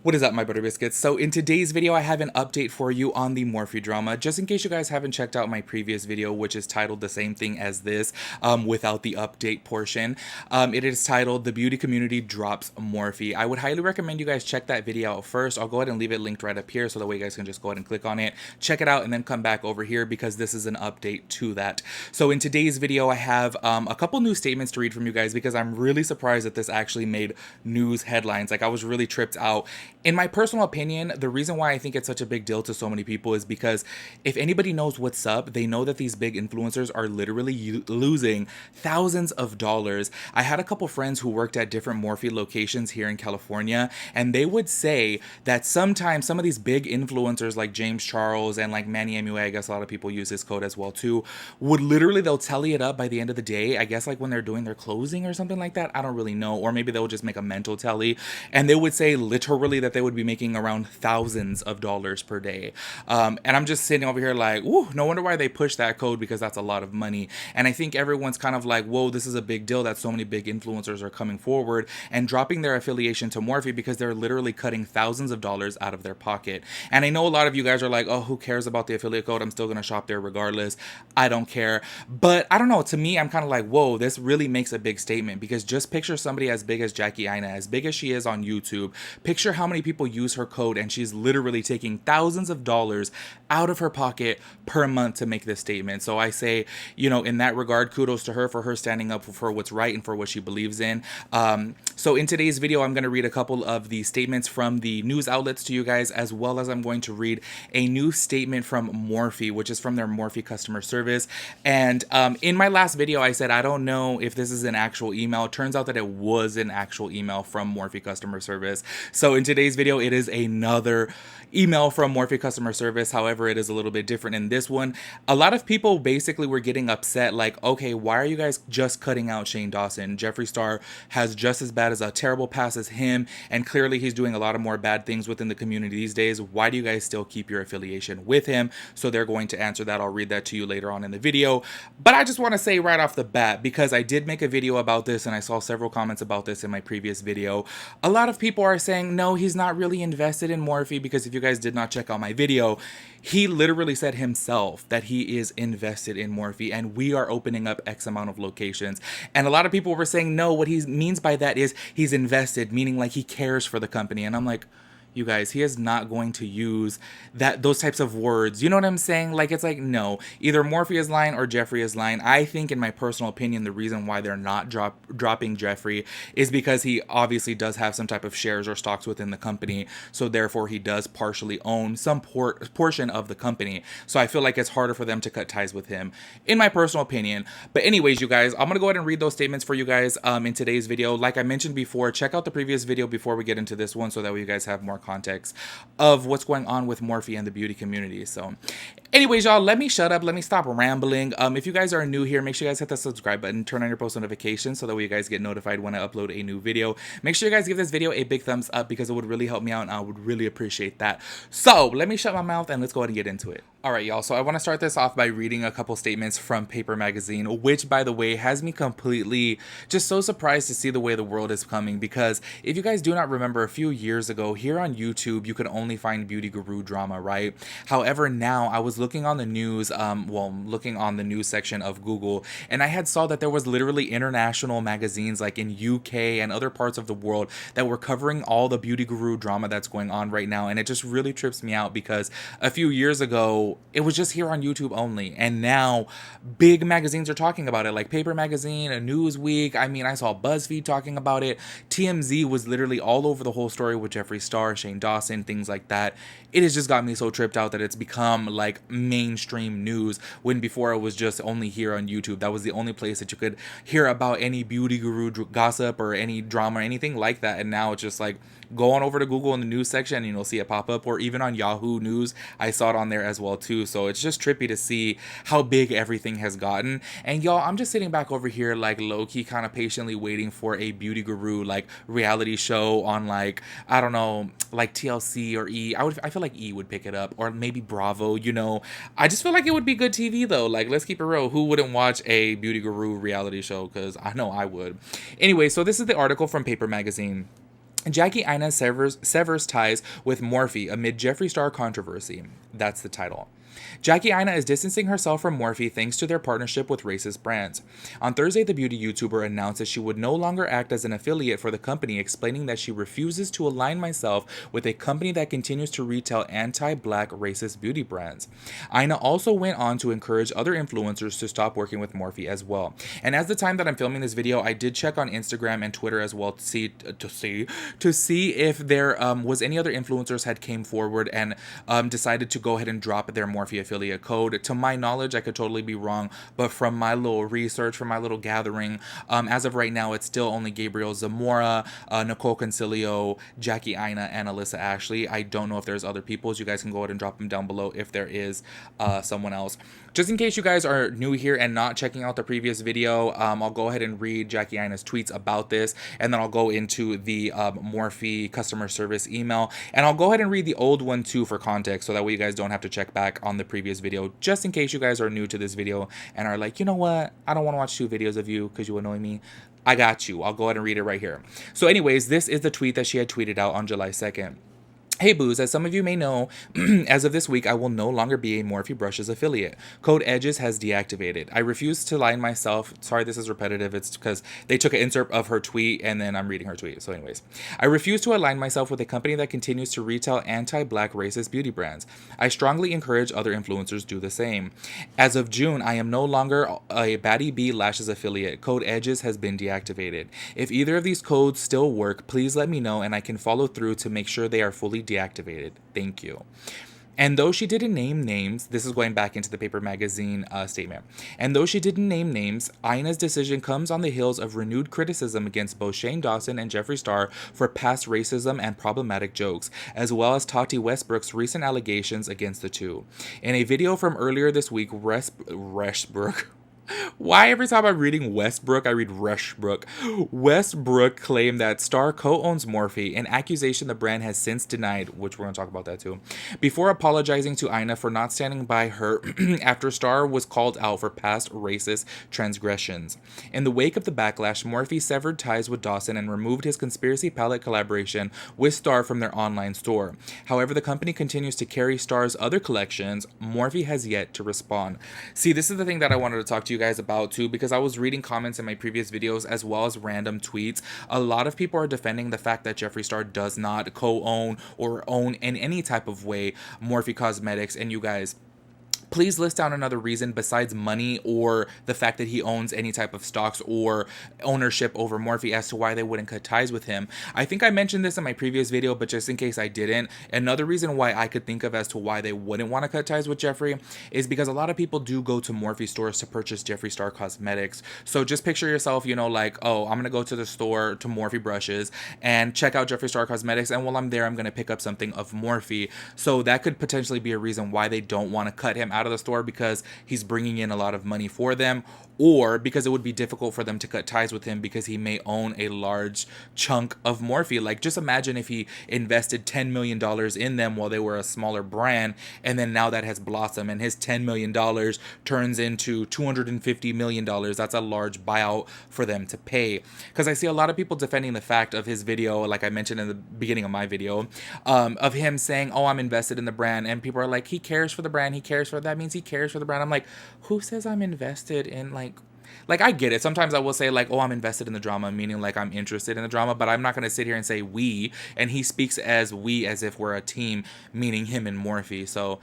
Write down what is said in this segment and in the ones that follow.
What is up, my butter biscuits? So in today's video, I have an update for you on the Morphe drama, just in case you guys haven't checked out my previous video, which is titled the same thing as this, without the update portion. It is titled "The Beauty Community Drops Morphe." I would highly recommend you guys check that video out first. I'll go ahead and leave it linked right up here, so that way you guys can just go ahead and click on it, check it out, and then come back over here because this is an update to that. So in today's video, I have a couple new statements to read from you guys because I'm really surprised that this actually made news headlines. Like, I was really tripped out. In my personal opinion, the reason why I think it's such a big deal to so many people is because if anybody knows what's up, they know that these big influencers are literally losing thousands of dollars. I had a couple friends who worked at different Morphe locations here in California, and they would say that sometimes some of these big influencers like James Charles and like Manny MUA, I guess a lot of people use his code as well too, would literally, they'll tally it up by the end of the day. I guess like when they're doing their closing or something like that. I don't really know. Or maybe they'll just make a mental tally, and they would say literally that they would be making around thousands of dollars per day. And I'm just sitting over here like, ooh, no wonder why they push that code, because that's a lot of money. And I think everyone's kind of like, whoa, this is a big deal that so many big influencers are coming forward and dropping their affiliation to Morphe, because they're literally cutting thousands of dollars out of their pocket. And I know a lot of you guys are like, oh, who cares about the affiliate code? I'm still going to shop there regardless. I don't care. But I don't know. To me, I'm kind of like, whoa, this really makes a big statement, because just picture somebody as big as Jackie Aina, as big as she is on YouTube. Picture how many people use her code, and she's literally taking thousands of dollars out of her pocket per month to make this statement. So I say, you know, in that regard, kudos to her for standing up for what's right and for what she believes in. So in today's video, I'm going to read a couple of the statements from the news outlets to you guys, as well as I'm going to read a new statement from Morphe, which is from their Morphe customer service. And in my last video, I said I don't know if this is an actual email. It turns out that it was an actual email from Morphe customer service. So in today's video, it is another email from Morphe customer service. However, it is a little bit different in this one. A lot of people basically were getting upset, like, okay, why are you guys just cutting out Shane Dawson? Jeffree Star has just as bad as a terrible past as him, and clearly he's doing a lot of more bad things within the community these days. Why do you guys still keep your affiliation with him? So they're going to answer that. I'll read that to you later on in the video. But I just want to say right off the bat, because I did make a video about this and I saw several comments about this in my previous video, a lot of people are saying, no, he's not really invested in Morphe, because if you guys did not check out my video, he literally said himself that he is invested in Morphe, and we are opening up X amount of locations. And a lot of people were saying, no, what he means by that is he's invested, meaning like he cares for the company. And I'm like, you guys, he is not going to use those types of words. You know what I'm saying? Like, it's like, no, either Morphe is lying or Jeffree is lying. I think, in my personal opinion, the reason why they're not dropping Jeffree is because he obviously does have some type of shares or stocks within the company. So therefore, he does partially own some portion of the company. So I feel like it's harder for them to cut ties with him, in my personal opinion. But anyways, you guys, I'm going to go ahead and read those statements for you guys in today's video. Like I mentioned before, check out the previous video before we get into this one, so that way you guys have more context of what's going on with Morphe and the beauty community. So anyways, y'all, let me shut up. Let me stop rambling. If you guys are new here, make sure you guys hit the subscribe button, turn on your post notifications, so that way you guys get notified when I upload a new video. Make sure you guys give this video a big thumbs up, because it would really help me out and I would really appreciate that. So let me shut my mouth and let's go ahead and get into it. All right, y'all. So I want to start this off by reading a couple statements from Paper Magazine, which, by the way, has me completely just so surprised to see the way the world is coming. Because if you guys do not remember, a few years ago here on YouTube, you could only find beauty guru drama, right? However, now I was looking on the news, looking on the news section of Google, and I had saw that there was literally international magazines like in UK and other parts of the world that were covering all the beauty guru drama that's going on right now. And it just really trips me out, because a few years ago, it was just here on YouTube only, and now big magazines are talking about it, like Paper Magazine, a Newsweek. I mean, I saw BuzzFeed talking about it. TMZ was literally all over the whole story with Jeffree Star, Shane Dawson, things like that. It has just got me so tripped out that it's become like mainstream news, when before it was just only here on YouTube. That was the only place that you could hear about any beauty guru gossip or any drama or anything like that. And now it's just like, go on over to Google in the news section and you'll see it pop up, or even on Yahoo News. I saw it on there as well too. So it's just trippy to see how big everything has gotten. And y'all, I'm just sitting back over here like low-key kind of patiently waiting for a beauty guru like reality show on, like, I don't know, like TLC or E. I feel like E would pick it up, or maybe Bravo, you know. I just feel like it would be good TV though. Like, let's keep it real. Who wouldn't watch a beauty guru reality show? Because I know I would. Anyway, so this is the article from Paper Magazine. Jackie Aina severs ties with Morphe amid Jeffree Star controversy. That's the title. Jackie Aina is distancing herself from Morphe thanks to their partnership with racist brands. On Thursday, the beauty YouTuber announced that she would no longer act as an affiliate for the company, explaining that she refuses to align myself with a company that continues to retail anti-black racist beauty brands. Aina also went on to encourage other influencers to stop working with Morphe as well. And as the time that I'm filming this video, I did check on Instagram and Twitter as well to see if there was any other influencers had came forward and decided to go ahead and drop their Morphe affiliate code. To my knowledge, I could totally be wrong, but from my little research, from my little gathering, as of right now, it's still only Gabriel Zamora, Nicole Concilio, Jackie Aina, and Alyssa Ashley. I don't know if there's other people. You guys can go ahead and drop them down below if there is someone else. Just in case you guys are new here and not checking out the previous video, I'll go ahead and read Jackie Aina's tweets about this, and then I'll go into the Morphe customer service email, and I'll go ahead and read the old one too for context, so that way you guys don't have to check back on the previous video, just in case you guys are new to this video and are like, you know what, I don't want to watch 2 videos of you because you annoy me. I got you. I'll go ahead and read it right here. So anyways, this is the tweet that she had tweeted out on July 2nd. Hey Booze, as some of you may know, as of this week, I will no longer be a Morphe Brushes affiliate. Code EDGES has deactivated. I refuse to line myself. Sorry, this is repetitive. It's because they took an insert of her tweet and then I'm reading her tweet. So anyways, I refuse to align myself with a company that continues to retail anti-black racist beauty brands. I strongly encourage other influencers do the same. As of June, I am no longer a Baddie B Lashes affiliate. Code EDGES has been deactivated. If either of these codes still work, please let me know and I can follow through to make sure they are fully deactivated. Thank you. And though she didn't name names, this is going back into the Paper Magazine statement. And though she didn't name names, Aina's decision comes on the heels of renewed criticism against both Shane Dawson and Jeffree Star for past racism and problematic jokes, as well as Tati Westbrook's recent allegations against the two. In a video from earlier this week, Westbrook. Why every time I'm reading Westbrook, I read Rushbrook? Westbrook claimed that Star co-owns Morphe, an accusation the brand has since denied, which we're going to talk about that too, before apologizing to Aina for not standing by her after Star was called out for past racist transgressions. In the wake of the backlash, Morphe severed ties with Dawson and removed his conspiracy palette collaboration with Star from their online store. However, the company continues to carry Star's other collections. Morphe has yet to respond. See, this is the thing that I wanted to talk to you guys about too, because I was reading comments in my previous videos as well as random tweets. A lot of people are defending the fact that Jeffree Star does not co-own or own in any type of way Morphe Cosmetics, and you guys, please list down another reason besides money or the fact that he owns any type of stocks or ownership over Morphe as to why they wouldn't cut ties with him. I think I mentioned this in my previous video, but just in case I didn't, another reason why I could think of as to why they wouldn't want to cut ties with Jeffree is because a lot of people do go to Morphe stores to purchase Jeffree Star cosmetics. So just picture yourself, you know, like, oh, I'm going to go to the store to Morphe brushes and check out Jeffree Star cosmetics, and while I'm there, I'm going to pick up something of Morphe. So that could potentially be a reason why they don't want to cut him out of the store, because he's bringing in a lot of money for them, or because it would be difficult for them to cut ties with him because he may own a large chunk of Morphe. Like, just imagine if he invested $10 million in them while they were a smaller brand, and then now that has blossomed and his $10 million turns into $250 million. That's a large buyout for them to pay. Because I see a lot of people defending the fact of his video, like I mentioned in the beginning of my video, of him saying, oh, I'm invested in the brand, and people are like, he cares for the brand, he cares for that means he cares for the brand. I'm like, who says I'm invested in, like, I get it. Sometimes I will say, like, oh, I'm invested in the drama, meaning, like, I'm interested in the drama, but I'm not going to sit here and say we, and he speaks as we as if we're a team, meaning him and Morphe. So,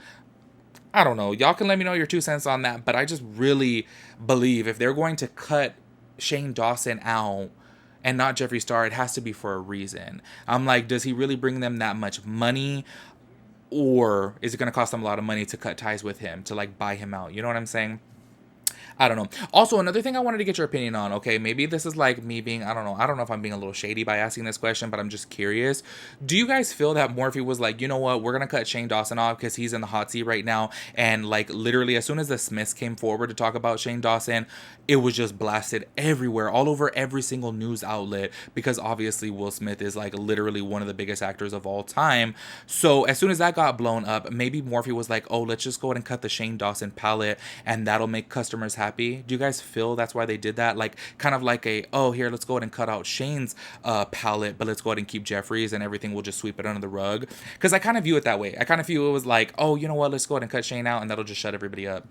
I don't know. Y'all can let me know your 2 cents on that, but I just really believe if they're going to cut Shane Dawson out and not Jeffree Star, it has to be for a reason. I'm like, does he really bring them that much money? Or is it going to cost them a lot of money to cut ties with him, to, like, buy him out? You know what I'm saying? I don't know. Also, another thing I wanted to get your opinion on, okay, maybe this is like me being, I don't know if I'm being a little shady by asking this question, but I'm just curious. Do you guys feel that Morphe was like, you know what, we're going to cut Shane Dawson off because he's in the hot seat right now, and like literally as soon as the Smiths came forward to talk about Shane Dawson, it was just blasted everywhere, all over every single news outlet, because obviously Will Smith is like literally one of the biggest actors of all time. So as soon as that got blown up, maybe Morphe was like, oh, let's just go ahead and cut the Shane Dawson palette, and that'll make customers happy happy? Do you guys feel that's why they did that? Like, kind of like a, oh, here, let's go ahead and cut out Shane's palette, but let's go ahead and keep Jeffrey's, and everything will just sweep it under the rug. Because I kind of view it that way. I kind of feel it was like, oh, you know what, let's go ahead and cut Shane out, and that'll just shut everybody up.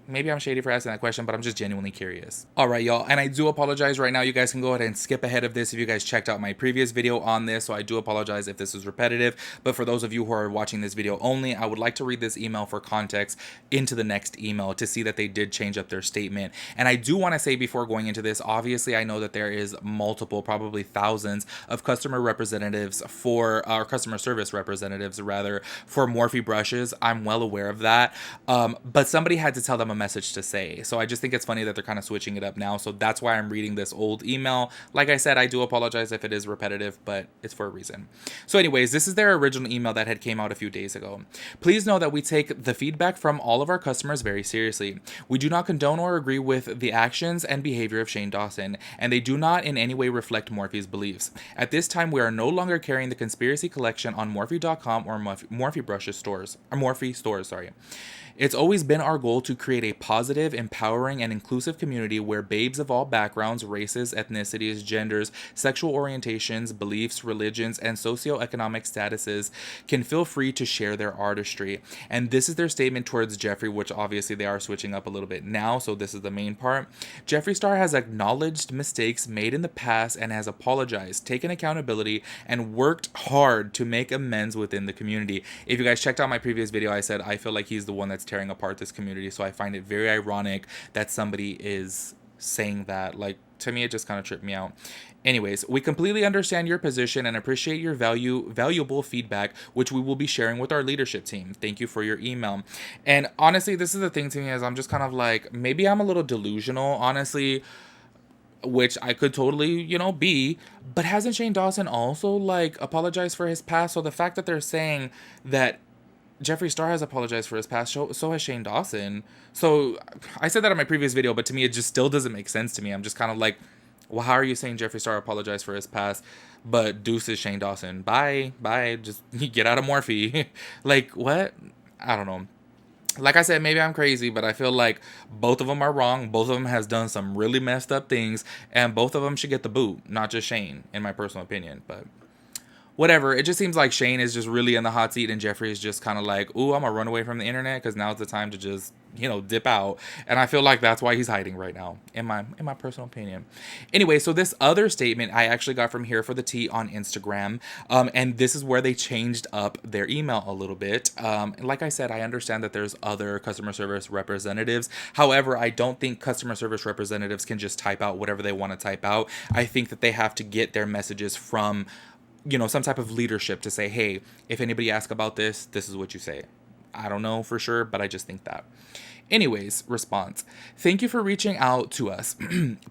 Maybe I'm shady for asking that question, but I'm just genuinely curious. All right, y'all, and I do apologize right now. You guys can go ahead and skip ahead of this if you guys checked out my previous video on this, so I do apologize if this is repetitive. But for those of you who are watching this video only, I would like to read this email for context into the next email to see that they did change up their statement. And I do want to say before going into this, obviously I know that there is multiple, probably thousands of customer representatives for, or customer service representatives rather, for Morphe brushes. I'm well aware of that, but somebody had to tell them a message to say. So I just think it's funny that they're kind of switching it up now. So that's why I'm reading this old email. Like I said, I do apologize if it is repetitive, but it's for a reason. So anyways, this is their original email that had came out a few days ago. Please know that we take the feedback from all of our customers very seriously. We do not condone or agree with the actions and behavior of Shane Dawson, and they do not in any way reflect Morphe's beliefs. At this time, we are no longer carrying the conspiracy collection on Morphe.com or Morphe brushes stores, or Morphe stores, sorry. It's always been our goal to create a positive, empowering, and inclusive community where babes of all backgrounds, races, ethnicities, genders, sexual orientations, beliefs, religions, and socioeconomic statuses can feel free to share their artistry. And this is their statement towards Jeffree, which obviously they are switching up a little bit now, so this is the main part. Jeffree Star has acknowledged mistakes made in the past and has apologized, taken accountability, and worked hard to make amends within the community. If you guys checked out my previous video, I said I feel like he's the one that's tearing apart this community, so I find it very ironic that somebody is saying that. Like, to me, it just kind of tripped me out. Anyways, we completely understand your position and appreciate your valuable feedback, which we will be sharing with our leadership team. Thank you for your email. And honestly, this is the thing to me, is I'm just kind of like, maybe I'm a little delusional, honestly, which I could totally, be, but hasn't Shane Dawson also, like, apologized for his past? So the fact that they're saying that Jeffree Star has apologized for his past, so has Shane Dawson. So I said that in my previous video, but to me, it just still doesn't make sense to me. I'm just kind of like, well, how are you saying Jeffree Star apologized for his past, but deuces Shane Dawson? Bye, just get out of Morphe. Like, what? I don't know. Like I said, maybe I'm crazy, but I feel like both of them are wrong. Both of them has done some really messed up things, and both of them should get the boot, not just Shane, in my personal opinion. But whatever. It just seems like Shane is just really in the hot seat, and Jeffree is just kind of like, ooh, I'm gonna run away from the internet because now's the time to just, dip out. And I feel like that's why he's hiding right now, in my personal opinion. Anyway, so this other statement I actually got from Here for the Tea on Instagram, and this is where they changed up their email a little bit. Like I said, I understand that there's other customer service representatives. However, I don't think customer service representatives can just type out whatever they want to type out. I think that they have to get their messages from some type of leadership to say, hey, if anybody asks about this, this is what you say. I don't know for sure, but I just think that. Anyways, response. Thank you for reaching out to us.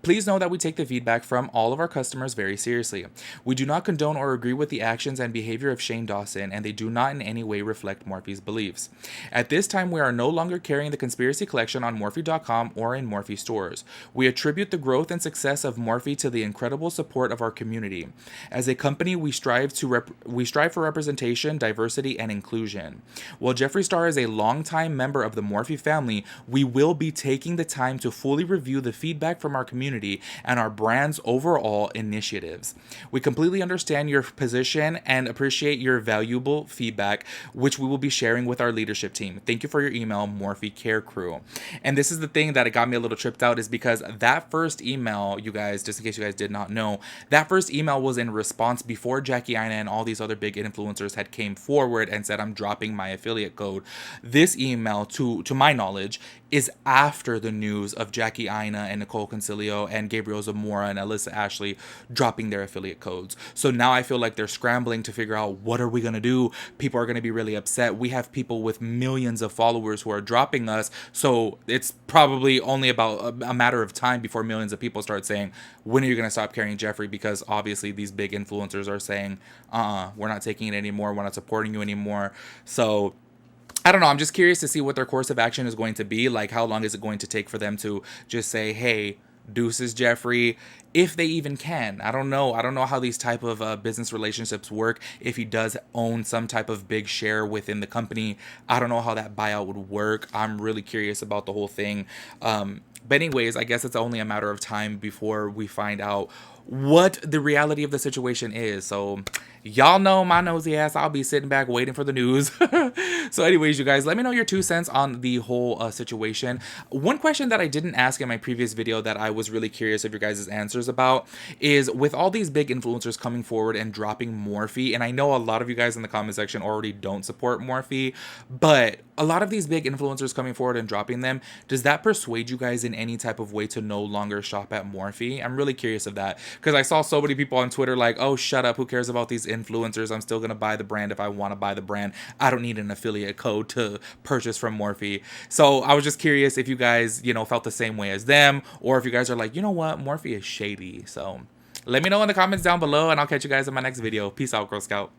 Please know that we take the feedback from all of our customers very seriously. We do not condone or agree with the actions and behavior of Shane Dawson, and they do not in any way reflect Morphe's beliefs. At this time, we are no longer carrying the conspiracy collection on Morphe.com or in Morphe stores. We attribute the growth and success of Morphe to the incredible support of our community. As a company, we strive for representation, diversity, and inclusion. While Jeffree Star is a longtime member of the Morphe family, we will be taking the time to fully review the feedback from our community and our brand's overall initiatives. We completely understand your position and appreciate your valuable feedback, which we will be sharing with our leadership team. Thank you for your email, Morphe Care Crew. And this is the thing that it got me a little tripped out, is because that first email, you guys, just in case you guys did not know, that first email was in response before Jackie Aina and all these other big influencers had came forward and said, I'm dropping my affiliate code. This email, to my knowledge, is after the news of Jackie Aina and Nicole Concilio and Gabriel Zamora and Alyssa Ashley dropping their affiliate codes. So now I feel like they're scrambling to figure out, what are we going to do? People are going to be really upset. We have people with millions of followers who are dropping us. So it's probably only about a matter of time before millions of people start saying, when are you going to stop carrying Jeffree? Because obviously these big influencers are saying, we're not taking it anymore. We're not supporting you anymore. So I don't know. I'm just curious to see what their course of action is going to be. Like, how long is it going to take for them to just say, hey, deuces, Jeffrey. If they even can, I don't know. I don't know how these type of business relationships work. If he does own some type of big share within the company, I don't know how that buyout would work. I'm really curious about the whole thing. But anyways, I guess it's only a matter of time before we find out what the reality of the situation is. So y'all know my nosy ass, I'll be sitting back waiting for the news. So anyways, you guys, let me know your 2 cents on the whole situation. One question that I didn't ask in my previous video that I was really curious of your guys' answers about is, with all these big influencers coming forward and dropping Morphe, and I know a lot of you guys in the comment section already don't support Morphe, but a lot of these big influencers coming forward and dropping them, does that persuade you guys in any type of way to no longer shop at Morphe? I'm really curious of that, because I saw so many people on Twitter like, oh, shut up, who cares about these influencers? I'm still going to buy the brand if I want to buy the brand. I don't need an affiliate code to purchase from Morphe. So I was just curious if you guys, felt the same way as them, or if you guys are like, you know what, Morphe is shady. So let me know in the comments down below, and I'll catch you guys in my next video. Peace out, Girl Scout.